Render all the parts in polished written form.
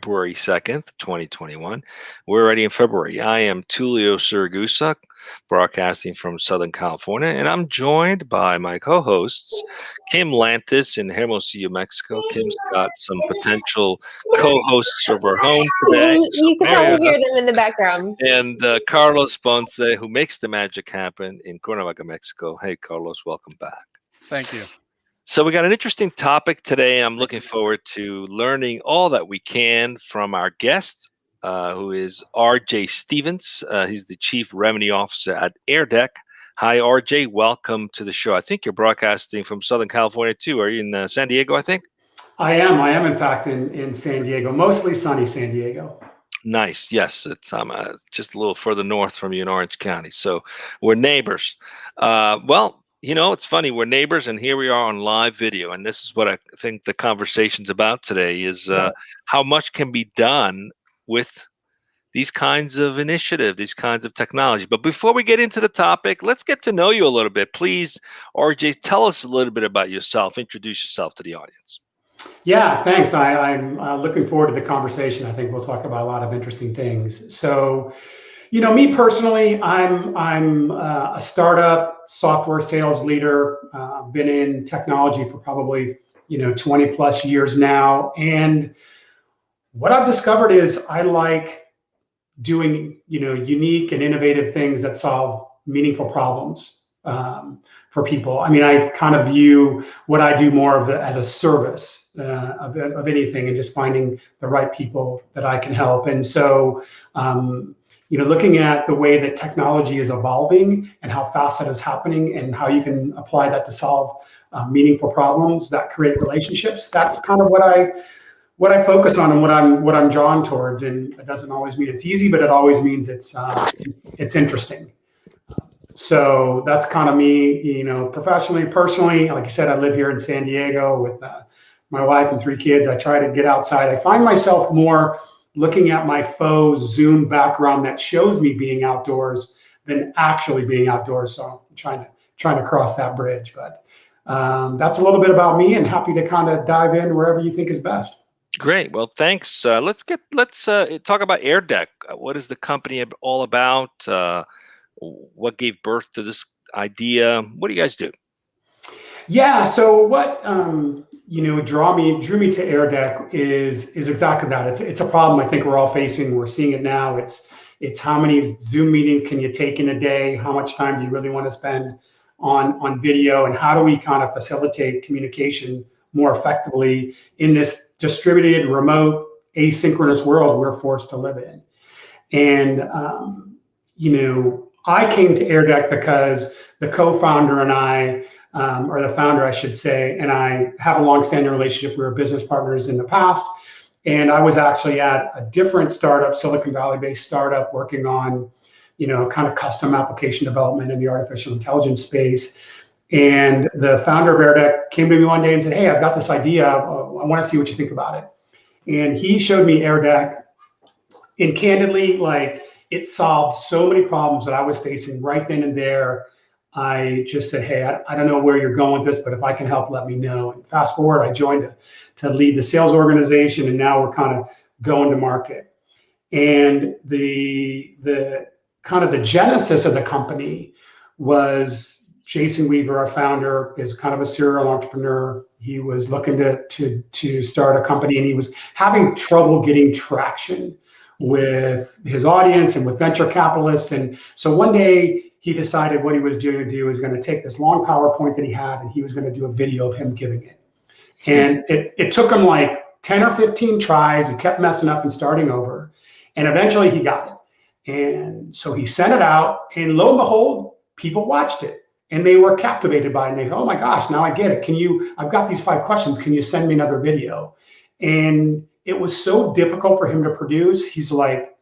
February 2nd, 2021. We're already in February. I am Tulio Siragusa, broadcasting from Southern California, and I'm joined by my co-hosts, Kim Lantis in Hermosillo, Mexico. Kim's got some potential co-hosts of her own today. You can probably hear them in the background. And Carlos Ponce, who makes the magic happen in Cuernavaca, Mexico. Hey, Carlos, welcome back. Thank you. So we got an interesting topic today. I'm looking forward to learning all that we can from our guest, who is RJ Stevens. He's the Chief Revenue Officer at Airdeck. Hi, RJ. Welcome to the show. I think you're broadcasting from Southern California, too. Are you in San Diego, I think? I am, in fact, in San Diego, mostly sunny San Diego. Nice. Yes, it's just a little further north from you in Orange County. So we're neighbors. Well, you know, it's funny. We're neighbors, and here we are on live video. And this is what I think the conversation's about today is how much can be done with these kinds of initiatives, these kinds of technology. But before we get into the topic, let's get to know you a little bit. Please, RJ, tell us a little bit about yourself. Introduce yourself to the audience. Yeah, thanks. I'm looking forward to the conversation. I think we'll talk about a lot of interesting things. So, you know, me personally, I'm a startup software sales leader. Been in technology for probably 20 plus years now, and what I've discovered is I like doing unique and innovative things that solve meaningful problems for people. I mean, I kind of view what I do more of as a service of anything, and just finding the right people that I can help. And so, looking at the way that technology is evolving and how fast that is happening, and how you can apply that to solve meaningful problems that create relationships. That's kind of what I focus on, and what I'm drawn towards. And it doesn't always mean it's easy, but it always means it's interesting. So that's kind of me, professionally, personally. Like I said, I live here in San Diego with my wife and 3 kids. I try to get outside. I find myself more looking at my faux Zoom background that shows me being outdoors than actually being outdoors. So I'm trying to cross that bridge. But that's a little bit about me, and happy to kind of dive in wherever you think is best. Great. Well, thanks. Let's talk about Airdeck. What is the company all about? What gave birth to this idea? What do you guys do? Yeah. So what drew me to Airdeck is exactly that. It's a problem I think we're all facing. We're seeing it now. It's how many Zoom meetings can you take in a day? How much time do you really want to spend on video? And how do we kind of facilitate communication more effectively in this distributed, remote, asynchronous world we're forced to live in? And I came to Airdeck because the co-founder and I, or the founder, I should say, and I have a long-standing relationship. We were business partners in the past. And I was actually at a different startup, Silicon Valley-based startup, working on, kind of custom application development in the artificial intelligence space. And the founder of Airdeck came to me one day and said, "Hey, I've got this idea. I want to see what you think about it." And he showed me Airdeck. And candidly, it solved so many problems that I was facing right then and there. I just said, "Hey, I don't know where you're going with this, but if I can help, let me know." And fast forward, I joined to lead the sales organization, and now we're kind of going to market. And the kind of the genesis of the company was Jason Weaver, our founder, is kind of a serial entrepreneur. He was looking to start a company, and he was having trouble getting traction with his audience and with venture capitalists. And so one day he decided what he was going to going to take this long PowerPoint that he had, and he was going to do a video of him giving it. And it took him like 10 or 15 tries. He kept messing up and starting over. And eventually he got it. And so he sent it out, and lo and behold, people watched it. And they were captivated by it. And they go, "Oh my gosh, now I get it. I've got these 5 questions. Can you send me another video?" And it was so difficult for him to produce. He's like,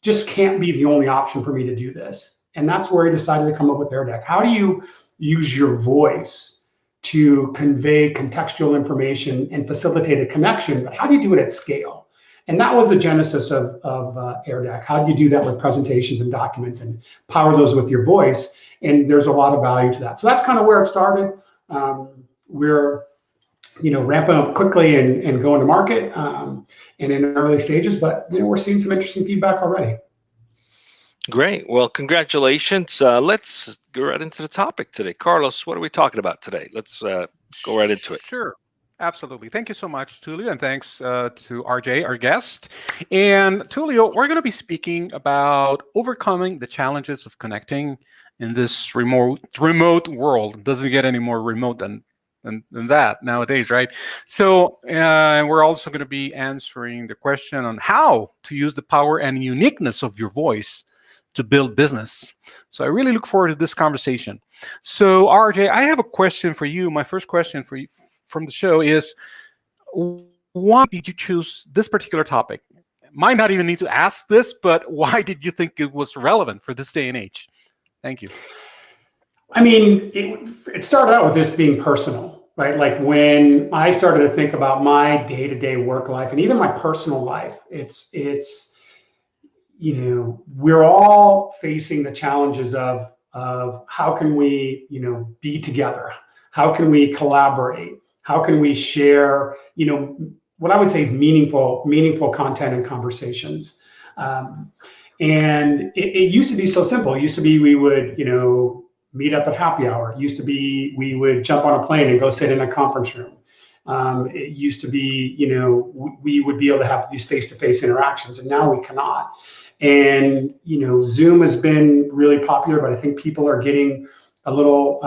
just can't be the only option for me to do this. And that's where he decided to come up with Airdeck. How do you use your voice to convey contextual information and facilitate a connection? But how do you do it at scale? And that was the genesis of Airdeck. How do you do that with presentations and documents and power those with your voice? And there's a lot of value to that. So that's kind of where it started. We're ramping up quickly and going to market and in early stages. But we're seeing some interesting feedback already. Great. Well, congratulations. Let's go right into the topic today. Carlos, what are we talking about today? Let's go right into it. Sure. Absolutely. Thank you so much, Tulio, and thanks to RJ, our guest. And Tulio, we're going to be speaking about overcoming the challenges of connecting in this remote world. It doesn't get any more remote than that nowadays, right? So we're also going to be answering the question on how to use the power and uniqueness of your voice to build business. So I really look forward to this conversation. So RJ, I have a question for you. My first question for you from the show is, why did you choose this particular topic? Might not even need to ask this, but why did you think it was relevant for this day and age? Thank you. I mean, it started out with this being personal, right? Like when I started to think about my day-to-day work life and even my personal life, it's we're all facing the challenges of how can we, be together? How can we collaborate? How can we share, what I would say is meaningful content and conversations. And it used to be so simple. It used to be we would, meet up at happy hour. It used to be we would jump on a plane and go sit in a conference room. It used to be, we would be able to have these face-to-face interactions, and now we cannot. And, Zoom has been really popular, but I think people are getting a little,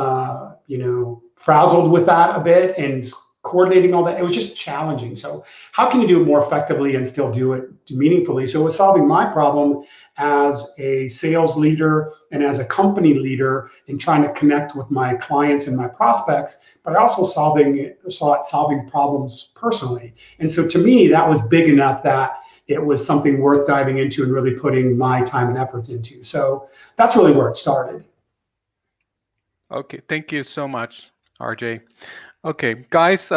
frazzled with that a bit and coordinating all that. It was just challenging. So how can you do it more effectively and still do it meaningfully? So it was solving my problem as a sales leader and as a company leader in trying to connect with my clients and my prospects, but also saw it solving problems personally. And so to me, that was big enough that it was something worth diving into and really putting my time and efforts into. So that's really where it started. Okay, thank you so much, RJ. Okay, guys,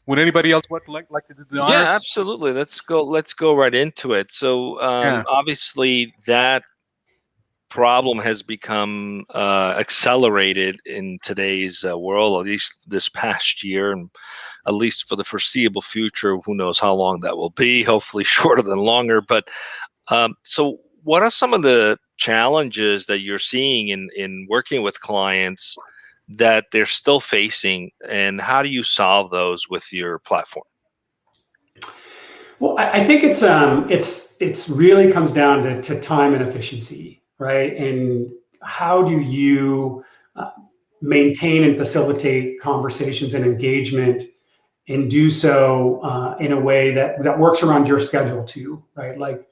would anybody else like to do the honors? Yeah, absolutely. Let's go right into it. So obviously that problem has become accelerated in today's world, at least this past year, and at least for the foreseeable future. Who knows how long that will be? Hopefully shorter than longer. But so what are some of the challenges that you're seeing in working with clients that they're still facing, and how do you solve those with your platform? Well, I think it's really comes down to time and efficiency, right? And how do you maintain and facilitate conversations and engagement, and do so in a way that works around your schedule too, right? Like,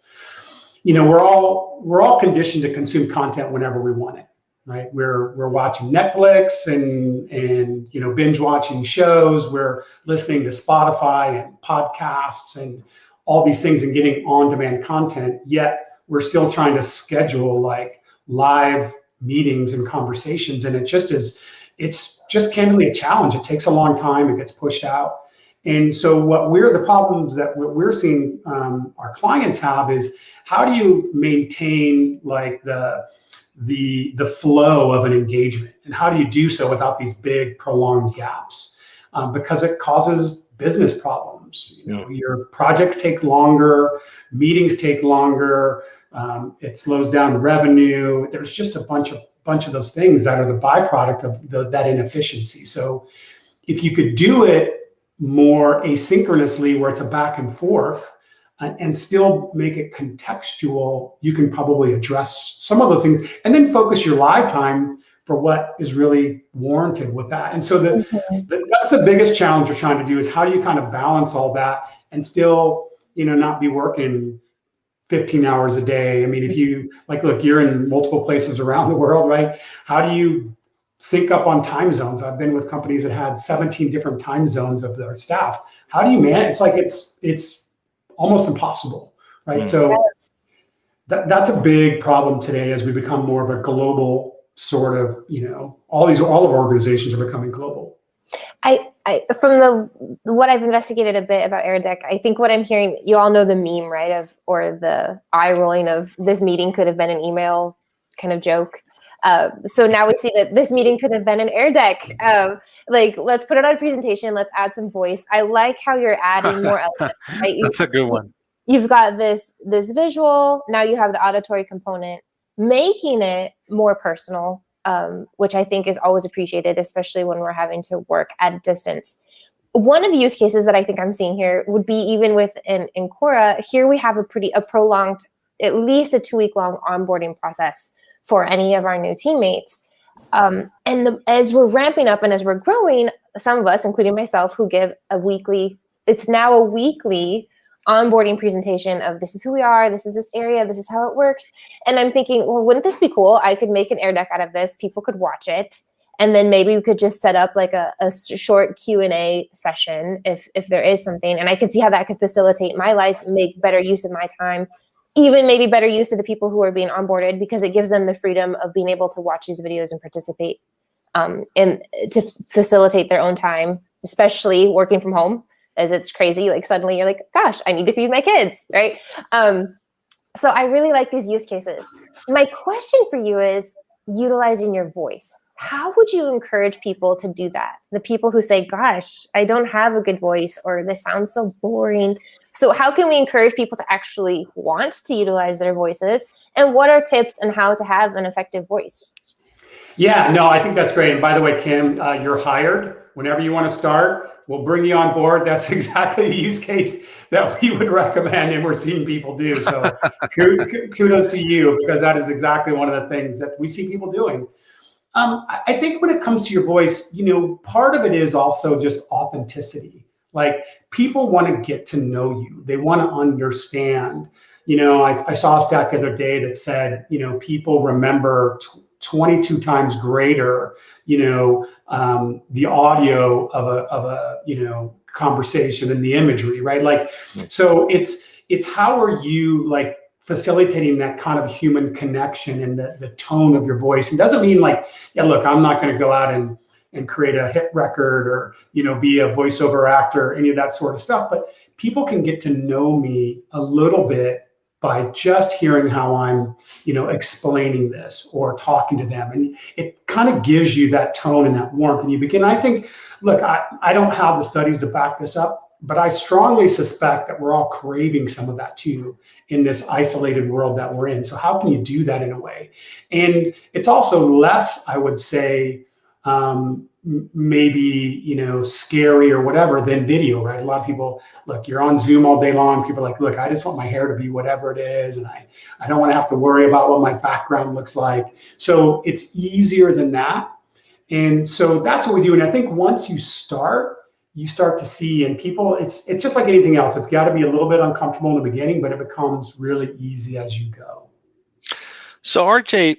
we're all conditioned to consume content whenever we want it, right? We're watching Netflix and binge watching shows. We're listening to Spotify and podcasts and all these things and getting on-demand content. Yet we're still trying to schedule like live meetings and conversations, and it's just candidly a challenge. It takes a long time. It gets pushed out. And so the problems that we're seeing our clients have is, how do you maintain like the flow of an engagement, and how do you do so without these big prolonged gaps? Because it causes business problems. Your projects take longer, meetings take longer, it slows down revenue. There's just a bunch of those things that are the byproduct of that inefficiency. So if you could do it more asynchronously, where it's a back and forth, and still make it contextual, you can probably address some of those things, and then focus your live time for what is really warranted with that. And so that's the biggest challenge we're trying to do, is how do you kind of balance all that and still, not be working 15 hours a day. I mean, if you look, you're in multiple places around the world, right? How do you sync up on time zones? I've been with companies that had 17 different time zones of their staff. How do you manage? It's like it's almost impossible, right? So that's a big problem today as we become more of a global sort of, all of our organizations are becoming global. I from what I've investigated a bit about Airdeck, I think what I'm hearing, you all know the meme, right? Or the eye rolling of, this meeting could have been an email kind of joke. So now we see that this meeting could have been an Airdeck. Like, let's put it on a presentation. Let's add some voice. I like how you're adding more elements. Right? That's a good one. You've got this visual. Now you have the auditory component, making it more personal, which I think is always appreciated, especially when we're having to work at a distance. One of the use cases that I think I'm seeing here would be even with in Cora. Here we have a prolonged, at least a 2-week long onboarding process for any of our new teammates. As we're ramping up and as we're growing, some of us, including myself, who give it's now a weekly onboarding presentation of this is who we are, this is this area, this is how it works. And I'm thinking, well, wouldn't this be cool? I could make an Airdeck out of this. People could watch it. And then maybe we could just set up like a short Q&A session if there is something. And I could see how that could facilitate my life, make better use of my time, even maybe better use of the people who are being onboarded, because it gives them the freedom of being able to watch these videos and participate and to facilitate their own time, especially working from home, as it's crazy. Like suddenly you're like, gosh, I need to feed my kids, right? So I really like these use cases. My question for you is utilizing your voice. How would you encourage people to do that? The people who say, gosh, I don't have a good voice, or this sounds so boring. So how can we encourage people to actually want to utilize their voices? And what are tips on how to have an effective voice? Yeah, no, I think that's great. And by the way, Kim, you're hired. Whenever you want to start, we'll bring you on board. That's exactly the use case that we would recommend and we're seeing people do. So kudos to you, because that is exactly one of the things that we see people doing. I think when it comes to your voice, part of it is also just authenticity. Like, people want to get to know you. They want to understand. I saw a stat the other day that said, people remember 22 times greater, the audio of a conversation and the imagery, right? Like, so it's how are you like facilitating that kind of human connection and the tone of your voice. It doesn't mean like, yeah, look, I'm not going to go out and create a hit record or, be a voiceover actor, any of that sort of stuff. But people can get to know me a little bit by just hearing how I'm, explaining this or talking to them. And it kind of gives you that tone and that warmth. And you begin, I think, look, I don't have the studies to back this up, but I strongly suspect that we're all craving some of that too in this isolated world that we're in. So how can you do that in a way? And it's also less, I would say, maybe, scary or whatever than video, right? A lot of people, look, you're on Zoom all day long. People are like, look, I just want my hair to be whatever it is. And I don't want to have to worry about what my background looks like. So it's easier than that. And so that's what we do. And I think once you start to see, and people, it's just like anything else. It's got to be a little bit uncomfortable in the beginning, but it becomes really easy as you go. So RJ,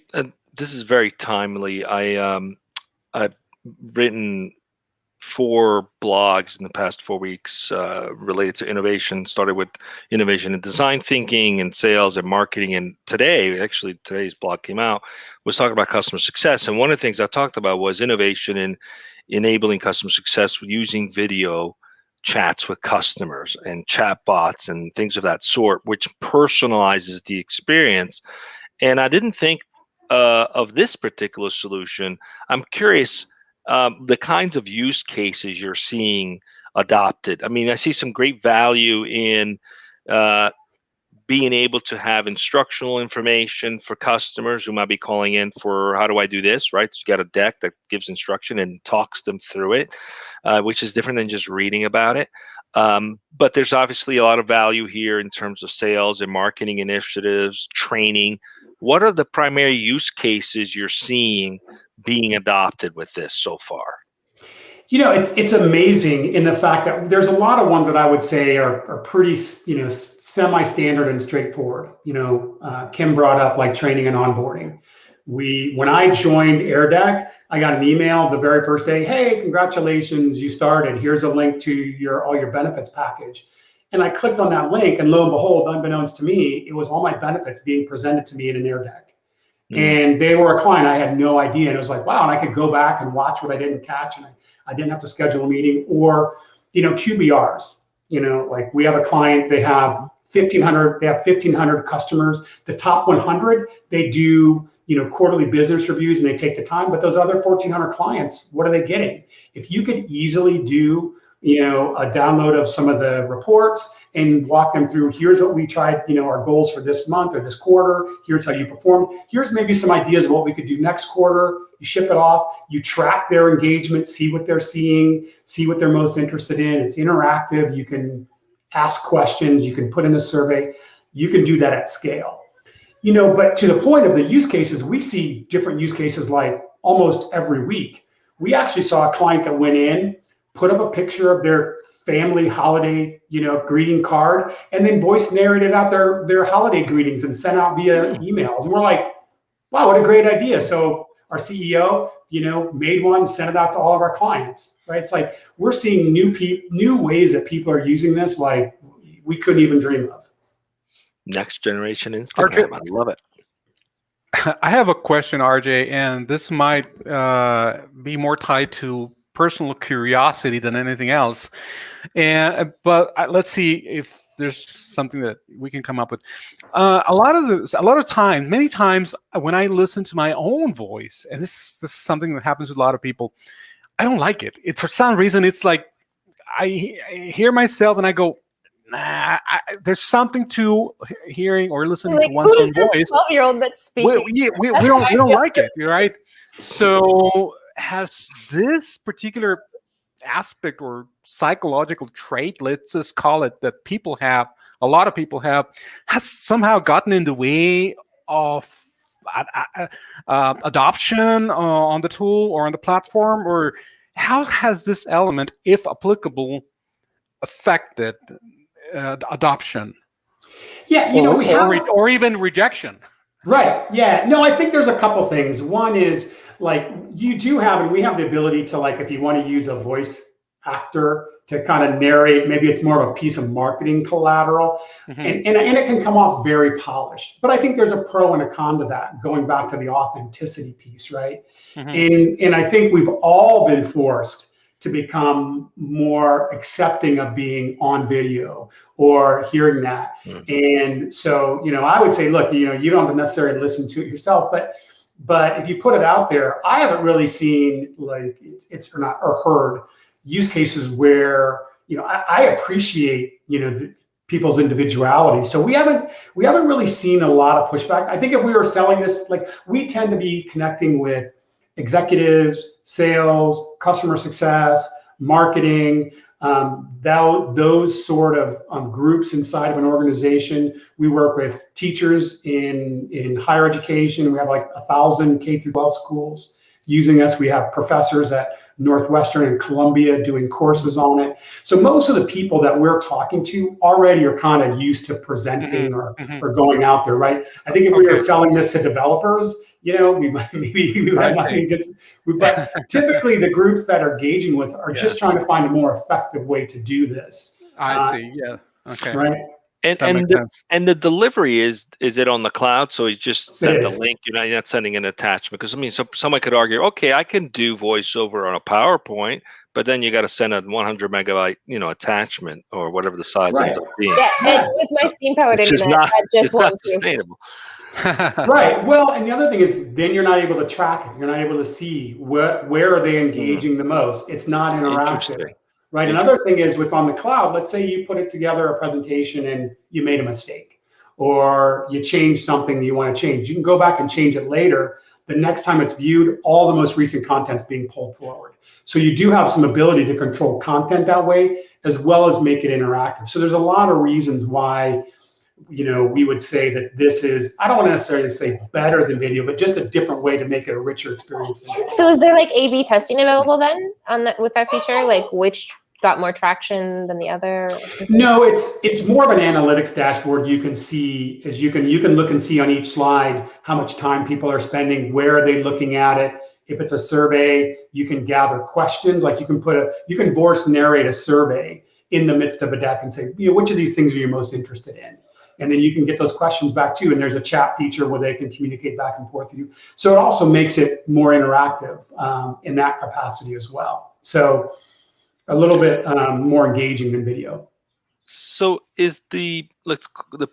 this is very timely. I've written 4 blogs in the past 4 weeks related to innovation. Started with innovation in design thinking and sales and marketing. And today's blog came out, was talking about customer success. And one of the things I talked about was innovation in enabling customer success with using video chats with customers and chat bots and things of that sort, which personalizes the experience. And I didn't think of this particular solution. I'm curious the kinds of use cases you're seeing adopted. I mean, I see some great value in being able to have instructional information for customers who might be calling in for, how do I do this, right? So you got a deck that gives instruction and talks them through it, which is different than just reading about it. But there's obviously a lot of value here in terms of sales and marketing initiatives, training. What are the primary use cases you're seeing being adopted with this so far? It's amazing in the fact that there's a lot of ones that I would say are pretty, semi-standard and straightforward. Kim brought up like training and onboarding. When I joined Airdeck, I got an email the very first day. Hey, congratulations, you started. Here's a link to all your benefits package. And I clicked on that link, and lo and behold, unbeknownst to me, it was all my benefits being presented to me in an Airdeck. And they were a client. I had no idea. And it was like, wow. And I could go back and watch what I didn't catch. And I didn't have to schedule a meeting. Or, QBRs, like we have a client, they have 1,500 customers. The top 100, they do, quarterly business reviews and they take the time, but those other 1,400 clients, what are they getting? If you could easily do, a download of some of the reports and walk them through, here's what we tried, our goals for this month or this quarter, here's how you performed, here's maybe some ideas of what we could do next quarter, you ship it off, you track their engagement, see what they're seeing, see what they're most interested in. It's interactive. You can ask questions, you can put in a survey, you can do that at scale. But to the point of the use cases, we see different use cases like almost every week. We actually saw a client that went in, put up a picture of their family holiday, greeting card, and then voice narrated out their holiday greetings and sent out via emails. And we're like, wow, what a great idea. So our CEO, made one, sent it out to all of our clients, right? It's like we're seeing new ways that people are using this like we couldn't even dream of. Next generation Instagram. I love it. I have a question, RJ, and this might be more tied to personal curiosity than anything else. But let's see if there's something that we can come up with. Many times when I listen to my own voice, and this is something that happens with a lot of people, I don't like it. For some reason, it's like I hear myself and I go, nah, there's something to hearing or listening to one's own voice. 12-year-old that's speaking. We don't like it, right? So has this particular aspect or psychological trait, let's just call it, that a lot of people have, has somehow gotten in the way of adoption on the tool or on the platform? Or how has this element, if applicable, affected adoption? Yeah, or even rejection. Right. Yeah. No, I think there's a couple things. One is like you do have, and we have the ability to, like, if you want to use a voice actor to kind of narrate, maybe it's more of a piece of marketing collateral, and it can come off very polished. But I think there's a pro and a con to that, going back to the authenticity piece, right? And I think we've all been forced to become more accepting of being on video or hearing that. And so, I would say, look, you don't have to necessarily listen to it yourself, but if you put it out there, I haven't really seen or heard use cases where, I appreciate, people's individuality. So we haven't really seen a lot of pushback. I think if we were selling this, like, we tend to be connecting with executives, sales, customer success, marketing, those sort of groups inside of an organization. We work with teachers in higher education. We have like 1,000 K-12 schools using us. We have professors at Northwestern and Columbia doing courses on it. So most of the people that we're talking to already are kind of used to presenting or going out there, right? I think if we were selling this to developers, we might not think it's, but typically the groups that are engaging with are just trying to find a more effective way to do this. I see. Yeah. Okay. Right. And the delivery is it on the cloud? So you just send the link. You're not sending an attachment, because so someone could argue, okay, I can do voiceover on a PowerPoint, but then you got to send a 100 megabyte, attachment or whatever the size ends up being. Yeah, and with my steam-powered internet, I just want to. Sustainable. Right. Well, and the other thing is, then you're not able to track it. You're not able to see where are they engaging the most. It's not interactive. Right. Another thing is, on the cloud, let's say you put it together a presentation and you made a mistake, or you changed something you want to change. You can go back and change it later. The next time it's viewed, all the most recent content's being pulled forward. So you do have some ability to control content that way, as well as make it interactive. So there's a lot of reasons why, we would say that this is, I don't want to necessarily say better than video, but just a different way to make it a richer experience. So is there like A/B testing available then with that feature? Like which got more traction than the other? No, it's more of an analytics dashboard. You can see, you can look and see on each slide how much time people are spending, where are they looking at it. If it's a survey, you can gather questions. Like you can voice narrate a survey in the midst of a deck and say, which of these things are you most interested in? And then you can get those questions back too. And there's a chat feature where they can communicate back and forth with you. So it also makes it more interactive in that capacity as well. So a little bit more engaging than video. So is the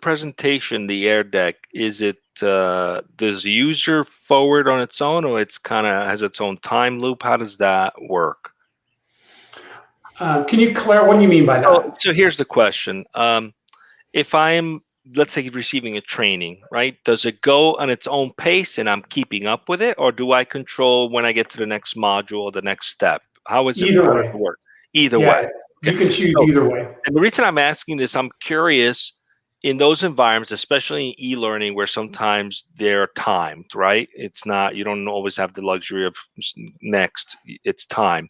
presentation, the Airdeck, is it does the user forward on its own, or it's kind of has its own time loop? How does that work? Can you clarify? What do you mean by that? So here's the question. If I'm, let's say, receiving a training, right? Does it go on its own pace and I'm keeping up with it? Or do I control when I get to the next module or the next step? How is it Either way. work? Either Yeah, way. you can choose So- either way. And the reason I'm asking this, I'm curious in those environments, especially in e-learning, where sometimes they're timed, right? It's not, you don't always have the luxury of next, it's time.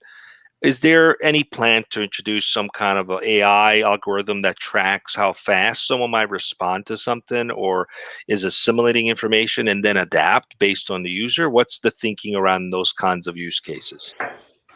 Is there any plan to introduce some kind of an AI algorithm that tracks how fast someone might respond to something, or is assimilating information and then adapt based on the user? What's the thinking around those kinds of use cases?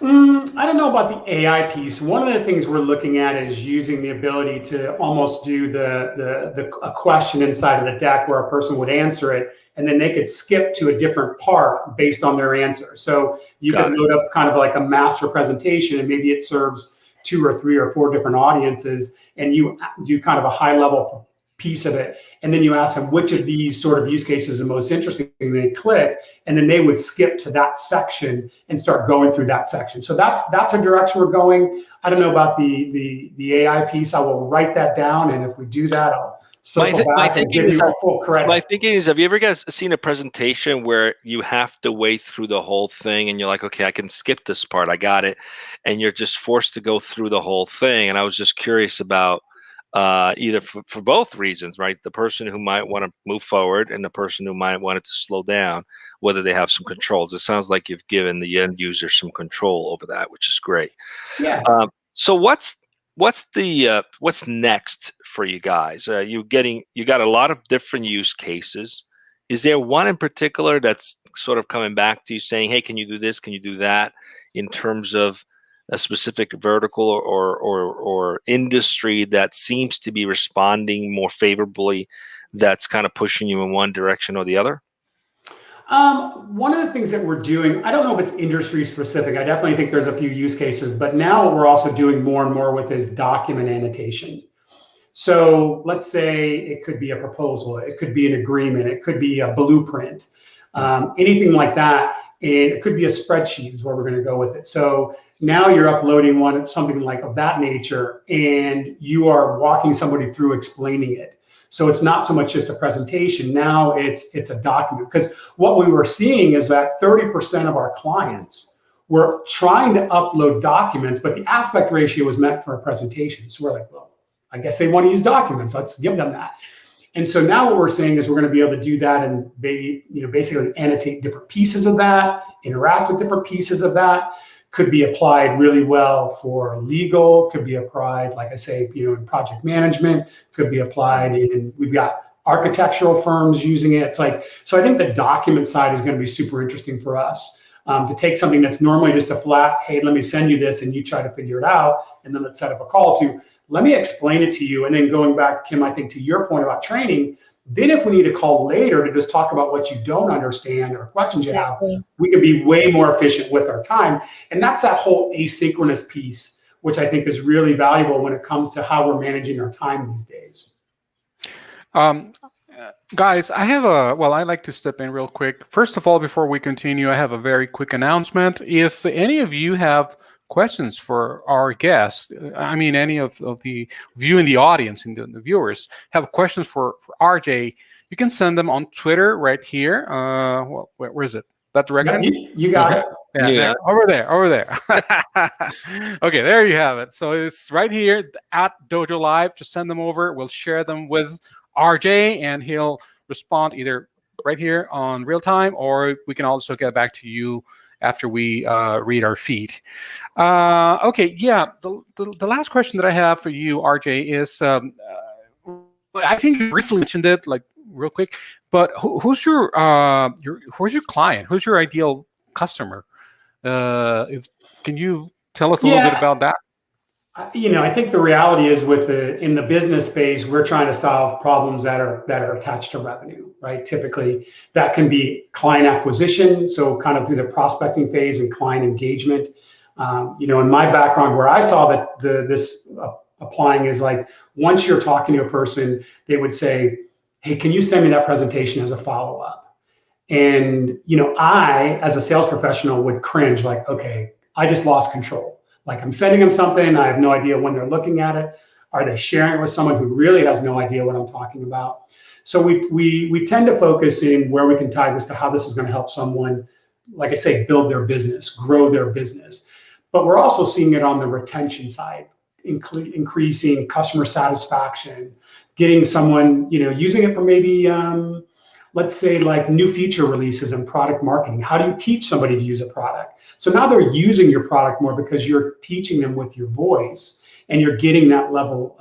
I don't know about the AI piece. One of the things we're looking at is using the ability to almost do a question inside of the deck where a person would answer it, and then they could skip to a different part based on their answer. So you could load up kind of like a master presentation, and maybe it serves 2 or 3 or 4 different audiences, and you do kind of a high level piece of it. And then you ask them which of these sort of use cases is the most interesting, and they click, and then they would skip to that section and start going through that section. So that's a direction we're going. I don't know about the AI piece. I will write that down, and if we do that, I'll circle back and give you a full credit. My thinking is, have you ever guys seen a presentation where you have to wait through the whole thing and you're like, okay, I can skip this part, I got it, and you're just forced to go through the whole thing? And I was just curious about either for both reasons, right? The person who might want to move forward and the person who might want it to slow down, whether they have some controls. It sounds like you've given the end user some control over that, which is great. Yeah. So what's next for you guys? You got a lot of different use cases. Is there one in particular that's sort of coming back to you saying, hey, can you do this? Can you do that, in terms of a specific vertical or industry that seems to be responding more favorably, that's kind of pushing you in one direction or the other? One of the things that we're doing, I don't know if it's industry specific. I definitely think there's a few use cases, but now what we're also doing more and more with is document annotation. So let's say it could be a proposal, it could be an agreement, it could be a blueprint, anything like that. And it could be a spreadsheet is where we're going to go with it. So now you're uploading something like of that nature, and you are walking somebody through explaining it. So it's not so much just a presentation. Now it's a document. Because what we were seeing is that 30% of our clients were trying to upload documents, but the aspect ratio was meant for a presentation. So we're like, well, I guess they want to use documents. Let's give them that. And so now what we're saying is we're going to be able to do that and basically annotate different pieces of that, interact with different pieces of that. Could be applied really well for legal, could be applied, like I say, in project management, could be applied in, we've got architectural firms using it. It's like, so I think the document side is going to be super interesting for us, to take something that's normally just a flat, hey, let me send you this and you try to figure it out, and then let's set up a call, to let me explain it to you. And then going back, Kim, I think to your point about training, then if we need to call later to just talk about what you don't understand or questions you have, we can be way more efficient with our time. And that's that whole asynchronous piece, which I think is really valuable when it comes to how we're managing our time these days. Guys, I'd like to step in real quick. First of all, before we continue, I have a very quick announcement. If any of you have questions for our guests, I mean, any of the view in the audience and the viewers have questions for RJ, you can send them on Twitter right here. Where is it? That direction? You got it. Yeah, Yeah. over there. Okay, there you have it. So it's right here at DojoLIVE. Just send them over. We'll share them with RJ, and he'll respond either right here on real time, or we can also get back to you after we read our feed. Okay, yeah. The last question that I have for you, RJ, is I think you briefly mentioned it, like real quick. But who's your client? Who's your ideal customer? Can you tell us a little bit about that? I think the reality is in the business space, we're trying to solve problems that are attached to revenue, right? Typically, that can be client acquisition, so kind of through the prospecting phase and client engagement. In my background, where I saw that this applying is like, once you're talking to a person, they would say, hey, can you send me that presentation as a follow-up? And, I, as a sales professional, would cringe like, okay, I just lost control. Like, I'm sending them something. I have no idea when they're looking at it. Are they sharing it with someone who really has no idea what I'm talking about? So we tend to focus in where we can tie this to how this is going to help someone, like I say, build their business, grow their business. But we're also seeing it on the retention side, increasing customer satisfaction, getting someone, using it for maybe, let's say, like new feature releases and product marketing. How do you teach somebody to use a product? So now they're using your product more because you're teaching them with your voice and you're getting that level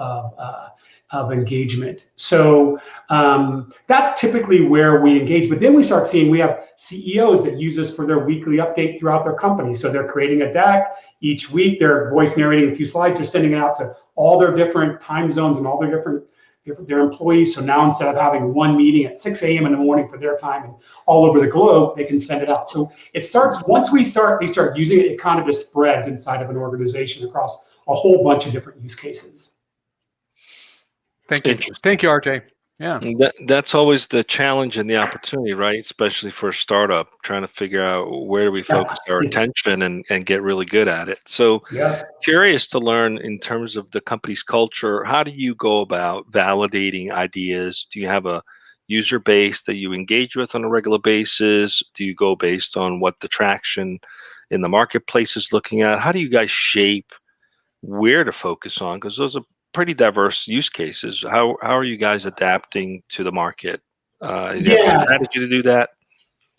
of engagement. So that's typically where we engage. But then we start seeing we have CEOs that use us for their weekly update throughout their company. So they're creating a deck each week. They're voice narrating a few slides. They're sending it out to all their different time zones and all their their employees. So now instead of having one meeting at 6 a.m. in the morning for their time and all over the globe, they can send it out. So it starts, once they start using it, it kind of just spreads inside of an organization across a whole bunch of different use cases. Thank you. Thank you, RJ. Yeah. That's always the challenge and the opportunity, right? Especially for a startup, trying to figure out where do we focus our attention and get really good at it. So curious to learn in terms of the company's culture, how do you go about validating ideas? Do you have a user base that you engage with on a regular basis? Do you go based on what the traction in the marketplace is looking at? How do you guys shape where to focus on? Because those are pretty diverse use cases. How are you guys adapting to the market? How did you do that?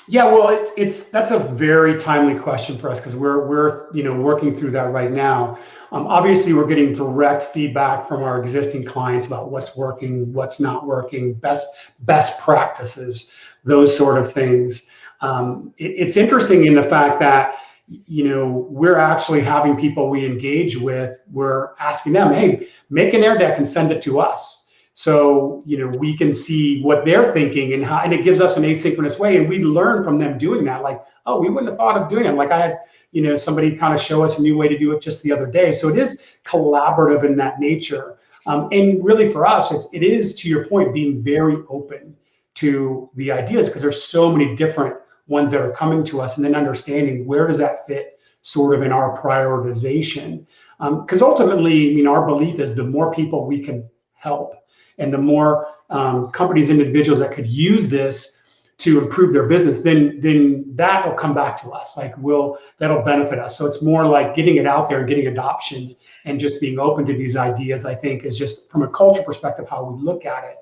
Yeah, well, that's a very timely question for us because we're working through that right now. Obviously, we're getting direct feedback from our existing clients about what's working, what's not working, best practices, those sort of things. It's interesting in the fact that we're actually having people we engage with, we're asking them, hey, make an Airdeck and send it to us. So, we can see what they're thinking and it gives us an asynchronous way. And we learn from them doing that. Like, oh, we wouldn't have thought of doing it. Like I had, somebody kind of show us a new way to do it just the other day. So it is collaborative in that nature. And really for us, it is, to your point, being very open to the ideas because there's so many different ones that are coming to us and then understanding where does that fit sort of in our prioritization. Because ultimately, our belief is the more people we can help and the more companies, individuals that could use this to improve their business, then that will come back to us. Like that'll benefit us. So it's more like getting it out there and getting adoption and just being open to these ideas, I think, is just from a culture perspective, how we look at it.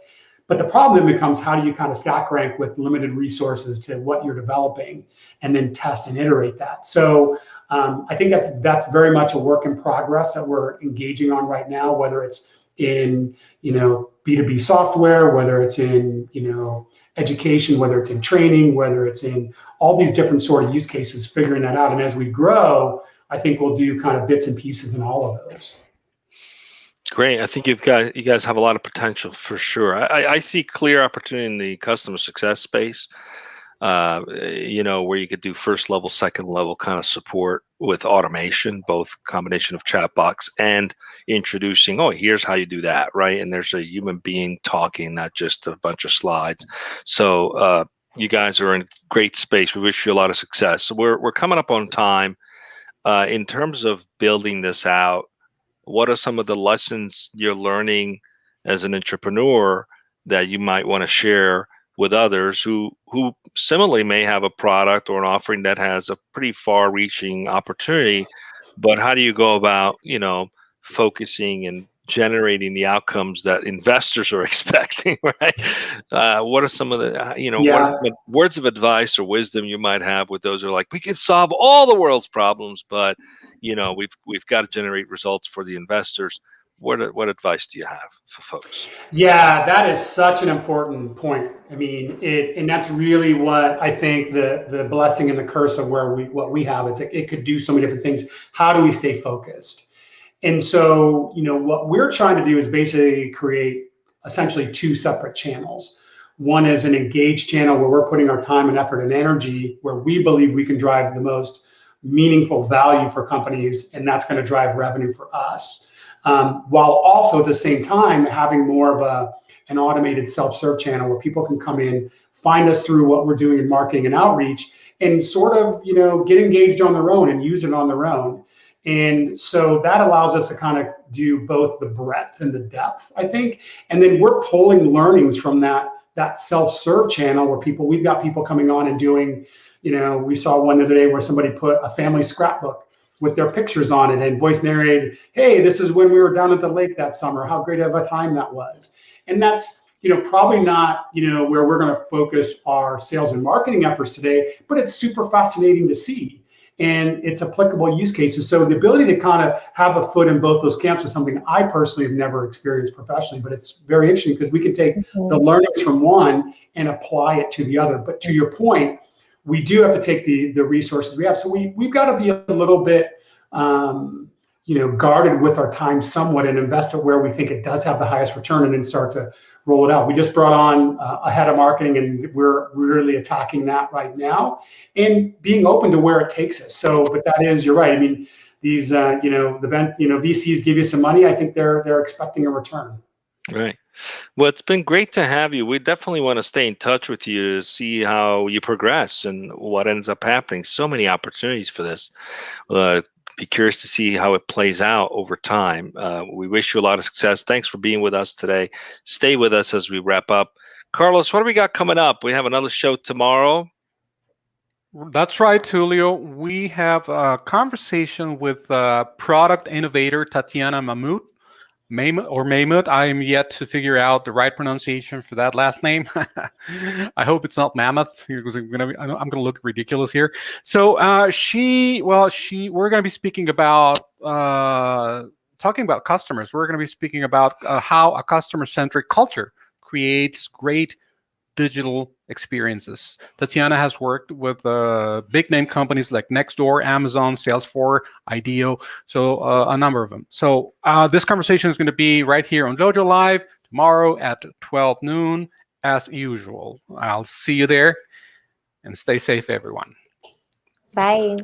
But the problem then becomes how do you kind of stack rank with limited resources to what you're developing and then test and iterate that. So I think that's very much a work in progress that we're engaging on right now, whether it's in, B2B software, whether it's in, education, whether it's in training, whether it's in all these different sort of use cases, figuring that out. And as we grow, I think we'll do kind of bits and pieces in all of those. Great. I think you guys have a lot of potential for sure. I see clear opportunity in the customer success space, where you could do first level, second level kind of support with automation, both combination of chatbots and introducing, oh, here's how you do that, right? And there's a human being talking, not just a bunch of slides. So you guys are in great space. We wish you a lot of success. So we're coming up on time. In terms of building this out, what are some of the lessons you're learning as an entrepreneur that you might want to share with others who similarly may have a product or an offering that has a pretty far-reaching opportunity, but how do you go about, focusing and generating the outcomes that investors are expecting, right? What are some of the, what are the words of advice or wisdom you might have with those who are like, we can solve all the world's problems, but we've got to generate results for the investors. What advice do you have for folks? Yeah, that is such an important point. I mean, and that's really what I think the blessing and the curse of what we have. It could do so many different things. How do we stay focused? And so, what we're trying to do is basically create essentially two separate channels. One is an engaged channel where we're putting our time and effort and energy where we believe we can drive the most meaningful value for companies, and that's going to drive revenue for us. while also at the same time having more of an automated self-serve channel where people can come in, find us through what we're doing in marketing and outreach, and sort of, get engaged on their own and use it on their own. And so that allows us to kind of do both the breadth and the depth, I think. And then we're pulling learnings from that self-serve channel where we've got people coming on and doing, we saw one the other day where somebody put a family scrapbook with their pictures on it and voice narrated, hey, this is when we were down at the lake that summer, how great of a time that was. And that's, probably not, where we're going to focus our sales and marketing efforts today, but it's super fascinating to see. And it's applicable use cases. So the ability to kind of have a foot in both those camps is something I personally have never experienced professionally, but it's very interesting because we can take the learnings from one and apply it to the other. But to your point, we do have to take the resources we have. So we've got to be a little bit, guarded with our time somewhat and invest it where we think it does have the highest return and then start to roll it out. We just brought on a head of marketing and we're really attacking that right now and being open to where it takes us. So, but that is, you're right. I mean, these, VCs give you some money. I think they're expecting a return. Right. Well, it's been great to have you. We definitely want to stay in touch with you to see how you progress and what ends up happening. So many opportunities for this. Be curious to see how it plays out over time. We wish you a lot of success. Thanks for being with us today. Stay with us as we wrap up. Carlos, what do we got coming up? We have another show tomorrow. That's right, Tulio. We have a conversation with product innovator Tatiana Mahmoud. Mahmoud. I am yet to figure out the right pronunciation for that last name. I hope it's not Mammoth because I'm gonna look ridiculous here. So we're gonna be speaking about talking about customers. We're gonna be speaking about how a customer-centric culture creates great digital experiences. Tatiana has worked with big name companies like Nextdoor, Amazon, Salesforce, IDEO, so a number of them. So this conversation is going to be right here on DojoLIVE tomorrow at 12 noon as usual. I'll see you there and stay safe, everyone. Bye.